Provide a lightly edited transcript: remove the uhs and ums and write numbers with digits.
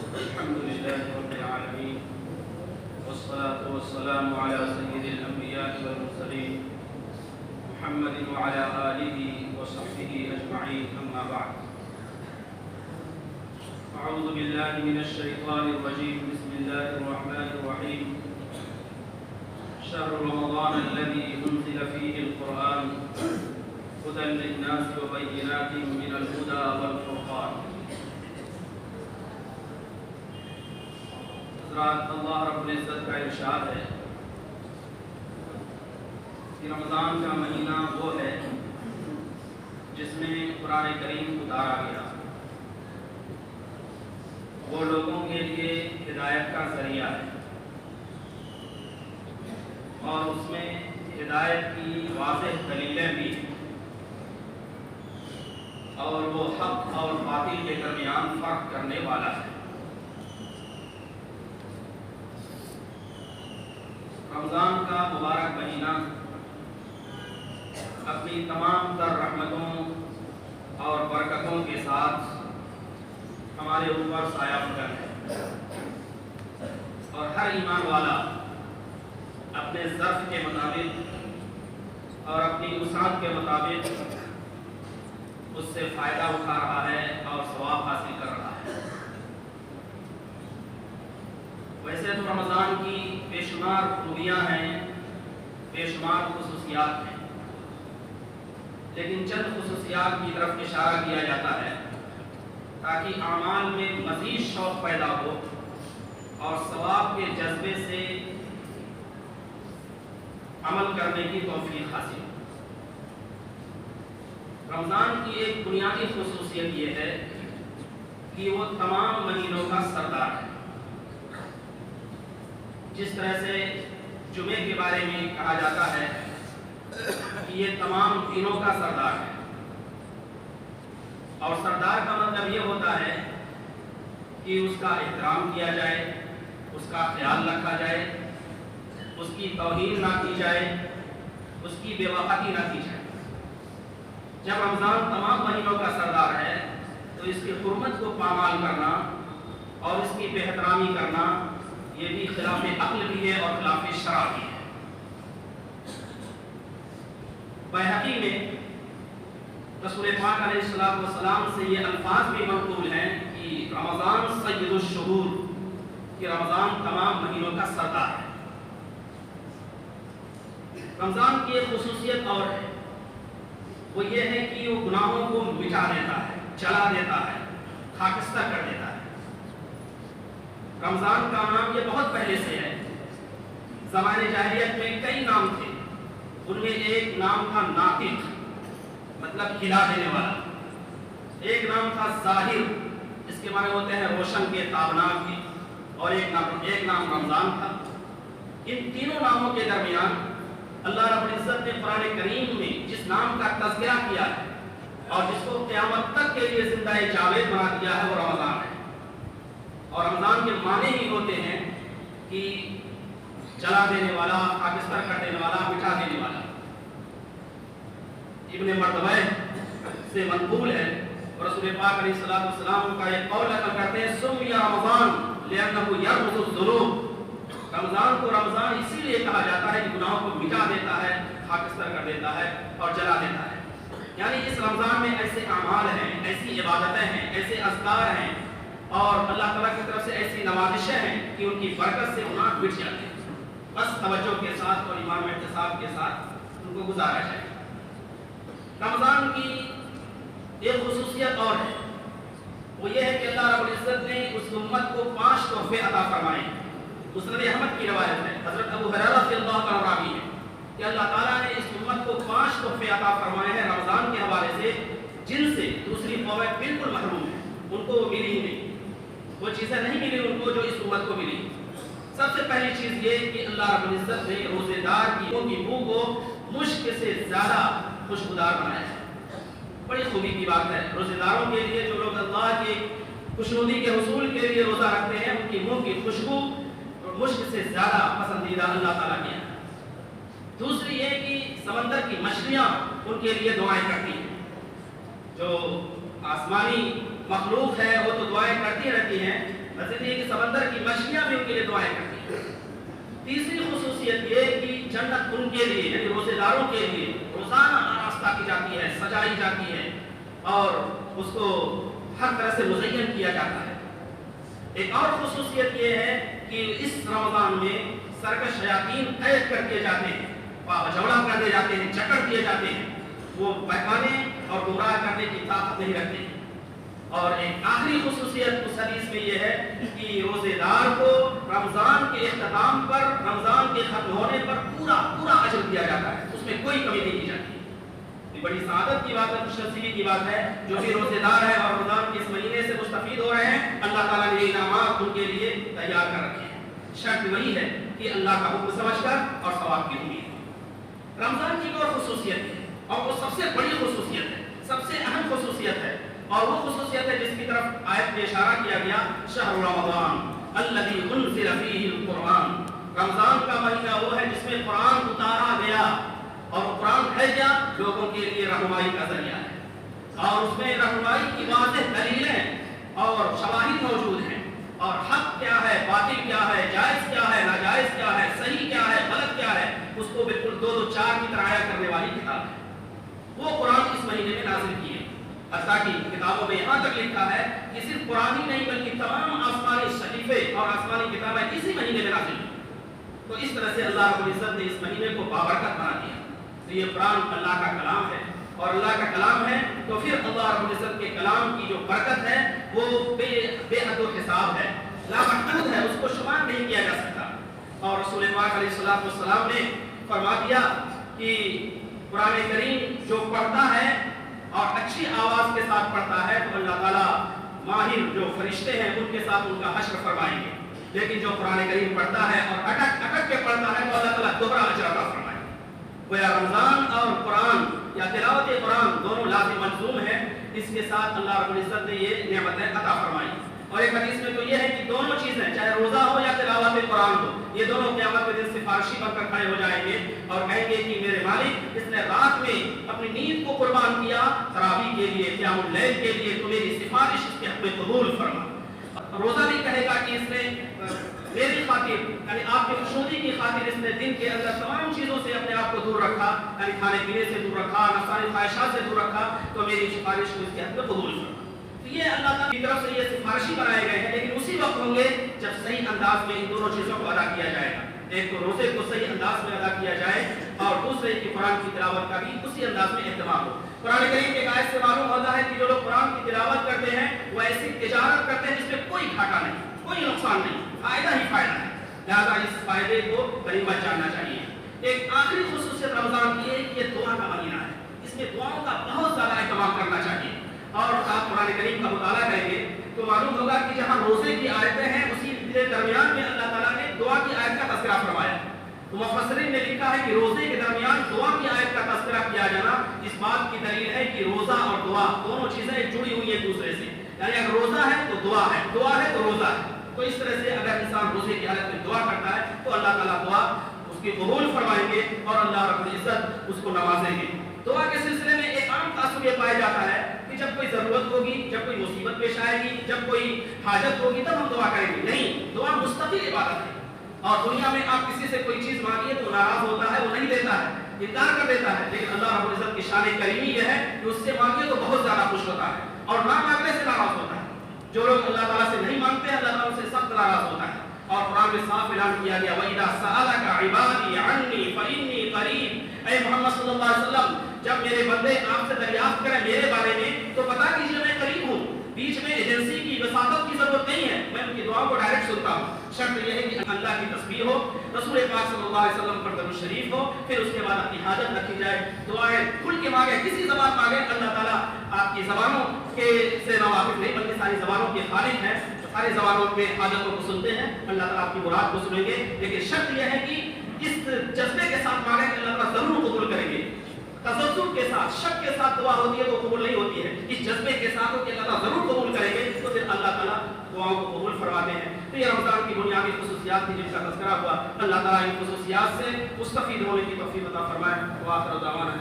الحمد لله رب العالمين والصلاة والسلام على سيد الأنبياء والمرسلين محمد وعلى آله وصحبه أجمعين أما بعد أعوذ بالله من الشيطان الرجيم بسم الله الرحمن الرحيم شهر رمضان الذي أنزل فيه القرآن هدى للناس وبينات من الهدى والفرقان اللہ رب العزت کا ارشاد ہے کہ رمضان کا مہینہ وہ ہے جس میں قرآن کریم اتارا گیا، وہ لوگوں کے لیے ہدایت کا ذریعہ ہے اور اس میں ہدایت کی واضح دلیلیں بھی ہیں اور وہ حق اور باطل کے درمیان فرق کرنے والا ہے۔ رمضان کا مبارک مہینہ اپنی تمام تر رحمتوں اور برکتوں کے ساتھ ہمارے اوپر سایہ فکن ہے اور ہر ایمان والا اپنے ظرف کے مطابق اور اپنی وسعت کے مطابق اس سے فائدہ اٹھا رہا ہے اور ثواب حاصل کر رہا ہے۔ ویسے تو رمضان کی بے شمار خوبیاں ہیں، بے شمار خصوصیات ہیں، لیکن چند خصوصیات کی طرف اشارہ کیا جاتا ہے تاکہ اعمال میں مزید شوق پیدا ہو اور ثواب کے جذبے سے عمل کرنے کی توفیق حاصل ہو۔ رمضان کی ایک بنیادی خصوصیت یہ ہے کہ وہ تمام مہینوں کا سردار ہے۔ جس طرح سے جمعے کے بارے میں کہا جاتا ہے کہ یہ تمام دنوں کا سردار ہے، اور سردار کا مطلب یہ ہوتا ہے کہ اس کا احترام کیا جائے، اس کا خیال رکھا جائے، اس کی توہین نہ کی جائے، اس کی بے وقتی نہ کی جائے۔ جب رمضان تمام مہینوں کا سردار ہے تو اس کی حرمت کو پامال کرنا اور اس کی بے احترامی کرنا یہ بھی خلاف عقل بھی ہے اور خلاف شرع بھی ہے۔ بیہقی میں رسول پاک علیہ السلام سے یہ الفاظ بھی منقول ہیں کہ رمضان سید الشہور، کہ رمضان تمام مہینوں کا سردار ہے۔ رمضان کی ایک خصوصیت اور ہے، وہ یہ ہے کہ وہ گناہوں کو مٹا دیتا ہے، جلا دیتا ہے، خاکستر کر دیتا ہے۔ رمضان کا نام یہ بہت پہلے سے ہے، زمانے جاہلیت میں کئی نام تھے، ان میں ایک نام تھا ناطق، مطلب ہلا دینے والا، ایک نام تھا ظاہر، اس کے معنی ہوتے ہیں روشن کے، تابناک کے، اور ایک نام رمضان تھا۔ ان تینوں ناموں کے درمیان اللہ رب العزت نے قرآن کریم میں جس نام کا تذکرہ کیا ہے اور جس کو قیامت تک کے لیے زندہ جاوید بنا دیا ہے، وہ رمضان ہے۔ اور رمضان کے معنی ہی ہوتے ہیں کہ جلا دینے والا، خاکستر کر دینے والا، مٹا دینے والا۔ ابن مردوہ سے منقول ہے اور رسول پاک علیہ السلام کا ایک قول نقل کرتے ہیں، سمی رمضان لأنه يرمز الذنوب۔ رمضان کو رمضان اسی لیے کہا جاتا ہے کہ گناہوں کو مٹا دیتا ہے، خاکستر کر دیتا ہے اور جلا دیتا ہے۔ یعنی اس رمضان میں ایسے اعمال ہیں، ایسی عبادتیں ہیں، ایسے اذکار ہیں اور اللہ تعالیٰ کی طرف سے ایسی نوازشیں ہیں کہ ان کی برکت سے گناہ مٹ جاتے ہیں۔ بس توجہ کے ساتھ اور ایمان و احتساب کے ساتھ ان کو گزارا جائے۔ رمضان کی ایک خصوصیت اور ہے، وہ یہ ہے کہ اللہ رب العزت نے اس امت کو 5 تحفے عطا فرمائے ہیں۔ مسند احمد کی روایت ہے، حضرت ابو ہریرہ رضی اللہ عنہ راوی ہے کہ اللہ تعالیٰ نے اس امت کو 5 تحفے عطا فرمائے ہیں رمضان کے حوالے سے، جن سے دوسری قومیں بالکل محروم ہیں، ان کو وہ ملی ہی نہیں، وہ چیزیں نہیں ملی ان کو جو اس امت کو ملی۔ سب سے پہلی چیز یہ کہ اللہ رب العزت نے روزے دار کی منہ کو مشک سے زیادہ خوشبودار بنایا ہے۔ بڑی خوبی کی بات ہے، روزے داروں کے لیے، جو لوگ اللہ کی خوشنودی کے حصول کے لیے روزہ رکھتے ہیں، ان کی منہ کی خوشبو مشک سے زیادہ پسندیدہ اللہ تعالیٰ کی ہے۔ دوسری یہ کہ سمندر کی مچھلیاں ان کے لیے دعائیں کرتی ہیں، جو آسمانی مخلوق ہے وہ تو دعائیں کرتی رہتی ہیں، زندگی کی سمندر کی مچھلیاں بھی ان کے لیے دعائیں کرتی ہیں۔ تیسری خصوصیت یہ کہ جنت ان کے لیے یعنی روزے داروں کے لیے روزانہ آراستہ کی جاتی ہے، سجائی جاتی ہے اور اس کو ہر طرح سے مزین کیا جاتا ہے۔ ایک اور خصوصیت یہ ہے کہ اس رمضان میں سرکش شیاطین قید کر دیے جاتے ہیں، جوڑا کر دیے جاتے ہیں، جکڑ دیے جاتے ہیں، وہ بہکانے اور گمراہ کرنے کی طاقت نہیں رکھتے ہیں۔ اور ایک آخری خصوصیت اس حدیث میں یہ ہے کہ روزے دار کو رمضان کے اختتام پر، رمضان کے ختم ہونے پر پورا اجر دیا جاتا ہے، اس میں کوئی کمی نہیں کی جاتی۔ یہ بڑی سعادت کی بات ہے، خوش نصیبی کی بات ہے۔ جو بھی روزے دار ہے اور رمضان کے اس مہینے سے مستفید ہو رہے ہیں، اللہ تعالیٰ نے یہ انعامات ان کے لیے تیار کر رکھے ہیں۔ شرط وہی ہے کہ اللہ کا حکم سمجھ کر اور ثواب کی امید۔ رمضان کی ایک اور خصوصیت ہے اور وہ سب سے بڑی خصوصیت ہے، سب سے اہم خصوصیت ہے، اور وہ خصوصیت ہے جس کی طرف آیت میں اشارہ کیا گیا، شہر رمضان الذی انزل فیہ القرآن۔ رمضان کا مہینہ وہ ہے جس میں قرآن اتارا گیا، اور قرآن ہے کیا؟ لوگوں کے لیے رہنمائی کا ذریعہ ہے، اور اس میں رہنمائی کی واضح دلیلیں اور شواہد موجود ہیں، اور حق کیا ہے، باطل کیا ہے، جائز کیا ہے، ناجائز کیا ہے، صحیح کیا ہے، غلط کیا ہے، اس کو بالکل دو چار کی طرح عیاں کرنے والی کتاب ہے۔ وہ قرآن اس مہینے میں نازل کی ہے، حتیٰ کہ کتابوں میں یہاں تک لکھا ہے کہ صرف قرآن ہی نہیں بلکہ تمام آسمانی صحیفے اور آسمانی کتابیں اسی مہینے میں نازل ہوئی۔ تو اس طرح سے اللہ رب العزت نے اس مہینے کو بابرکت بنا دیا۔ تو یہ قرآن اللہ کا کلام ہے، اور اللہ کا کلام ہے تو پھر اللہ رب العزت کے کلام کی جو برکت ہے وہ بے حد و حساب ہے، لامحدود ہے، اس کو شمار نہیں کیا جا سکتا۔ اور رسول پاک علیہ الصلوۃ والسلام نے فرما دیا کہ قرآن کریم جو پڑھتا ہے اور اچھی آواز کے ساتھ پڑھتا ہے تو اللہ تعالیٰ ماہر جو فرشتے ہیں ان کے ساتھ ان کا حشر فرمائیں گے، لیکن جو قرآن کریم پڑھتا ہے اور اٹک کے پڑھتا ہے تو اللہ تعالیٰ دوہرا اجر عطا فرمائے گا۔ گویا رمضان اور قرآن یا تلاوت قرآن دونوں لازم ملزوم ہیں، اس کے ساتھ اللہ رب العزت نے یہ نعمتیں عطا فرمائی۔ اور ایک حدیث میں تو یہ ہے کہ دونوں چیزیں چاہے روزہ ہو یا تلاوت قرآن ہو، یہ دونوں قیامت کے دن سفارشی بن کر کھڑے ہو جائیں گے اور کہیں گے کہ میرے مالک اس نے رات میں اپنی نیند کو قربان کیا تراویح کے لیے، قیام اللیل کے لیے، تو میری سفارش اس کے حق میں قبول فرما۔ روزہ بھی کہے گا کہ اس نے میری خاطر یعنی آپ کی خوشنودی کی خاطر اس نے دن کے اندر تمام چیزوں سے اپنے آپ کو دور رکھا، یعنی کھانے پینے سے دور رکھا، نفسانی خواہشات سے دور رکھا، تو میری سفارش کو اس کے حق میں قبول فرما۔ تو یہ اللہ تعالیٰ کی طرف سے یہ سفارشی بنائے گئے ہیں، لیکن اسی وقت ہوں گے جب صحیح انداز میں ان دونوں چیزوں کو ادا کیا جائے گا۔ ایک تو روزے کو صحیح انداز میں ادا کیا جائے، اور دوسرے کہ قرآن کی تلاوت کا بھی اسی انداز میں اہتمام ہو۔ قرآن کریم کے آیت سے معلوم ہوتا ہے کہ جو لوگ قرآن کی تلاوت کرتے ہیں وہ ایسی تجارت کرتے ہیں جس میں کوئی گھاٹا نہیں، کوئی نقصان نہیں، فائدہ ہی فائدہ ہے، لہذا اس فائدے کو غنیمت جاننا چاہیے۔ ایک آخری خصوصیت رمضان کی ہے کہ یہ دعا کا مہینہ ہے، اس میں دعاؤں کا بہت زیادہ اہتمام کرنا چاہیے۔ اور آپ قرآن کریم کا مطالعہ کریں گے تو معلوم ہوگا کہ جہاں روزے کی آیتیں ہیں اسی درمیان میں اللہ تعالیٰ نے دعا کی آیت کا تذکرہ فرمایا۔ تو مفسرین نے لکھا ہے کہ روزے کے درمیان دعا کی آیت کا تذکرہ کیا جانا اس بات کی دلیل ہے کہ روزہ اور دعا دونوں چیزیں جڑی ہوئی ہیں ایک دوسرے سے، یعنی اگر روزہ ہے تو دعا ہے، دعا ہے تو روزہ ہے۔ تو اس طرح سے اگر انسان روزے کی حالت میں دعا کرتا ہے تو اللہ تعالیٰ دعا اس کی قبول فرمائیں گے اور اللہ رب العزت اس کو نوازیں گے۔ دعا کے سلسلے میں ایک عام تاثر یہ پایا جاتا ہے کہ جب کوئی ضرورت ہوگی، جب کوئی مصیبت پیش آئے گی، جب کوئی حاجت ہوگی تب ہم دعا کریں گے، نہیں، دعا مستقل عبادت ہے۔ اور دنیا میں آپ کسی سے کوئی چیز مانگیے تو ناراض ہوتا ہے، وہ نہیں دیتا ہے، انکار کر دیتا ہے، لیکن اللہ رب العزت کی شان کریمی یہ ہے کہ اس سے مانگیے تو بہت زیادہ خوش ہوتا ہے اور نہ مانگنے سے ناراض ہوتا ہے۔ جو لوگ اللہ تعالیٰ سے نہیں مانگتے اللہ تعالیٰ سے سخت ناراض ہوتا ہے۔ اور قرآن میں صاف اعلان کیا گیا وَإِذَا سَأَلَكَ عِبَادِي عَنِّي فَإِنِّي قَرِيبٌ، اے محمد صلی اللہ علیہ وسلم جب میرے بندے آپ سے دریافت کریں میرے بارے میں تو بتا دیجیے میں قریب ہوں، بیچ میں ایجنسی کی وساطت کی ضرورت نہیں ہے، میں ان کی دعاؤں کو ڈائریکٹ سنتا ہوں۔ شرط یہ ہے کہ اللہ کی تسبیح ہو، رسول پاک صلی اللہ علیہ وسلم پر درود شریف ہو، پھر اس کے بعد اپنی حاجت رکھی جائے، دعائیں کھل کے مانگے، کسی زبان مانگے، اللہ تعالیٰ آپ کی زبانوں کے سے ناواقف نہیں بلکہ ساری زبانوں کے خالق ہیں، ساری زبانوں میں حاجتوں کو سنتے ہیں، اللہ تعالیٰ آپ کی مراد کو سنیں گے، لیکن شرط یہ ہے کہ اس جذبے کے ساتھ مانگے کہ اللہ تعالیٰ ضرور قبول کریں گے۔ تذبذب کے ساتھ، شک کے ساتھ دعا ہوتی ہے تو قبول نہیں ہوتی ہے، اس جذبے کے ساتھ ہو کہ اللہ تعالیٰ ضرور قبول کریں گے تو پھر اللہ تعالیٰ دعاؤں کو قبول فرماتے ہیں۔ تو یہ رمضان کی بنیادی خصوصیات تھی جن کا تذکرہ ہوا، اللہ تعالیٰ ان خصوصیات سے مستفید ہونے کی توفیق عطا فرمائے۔ وآخر دعوانا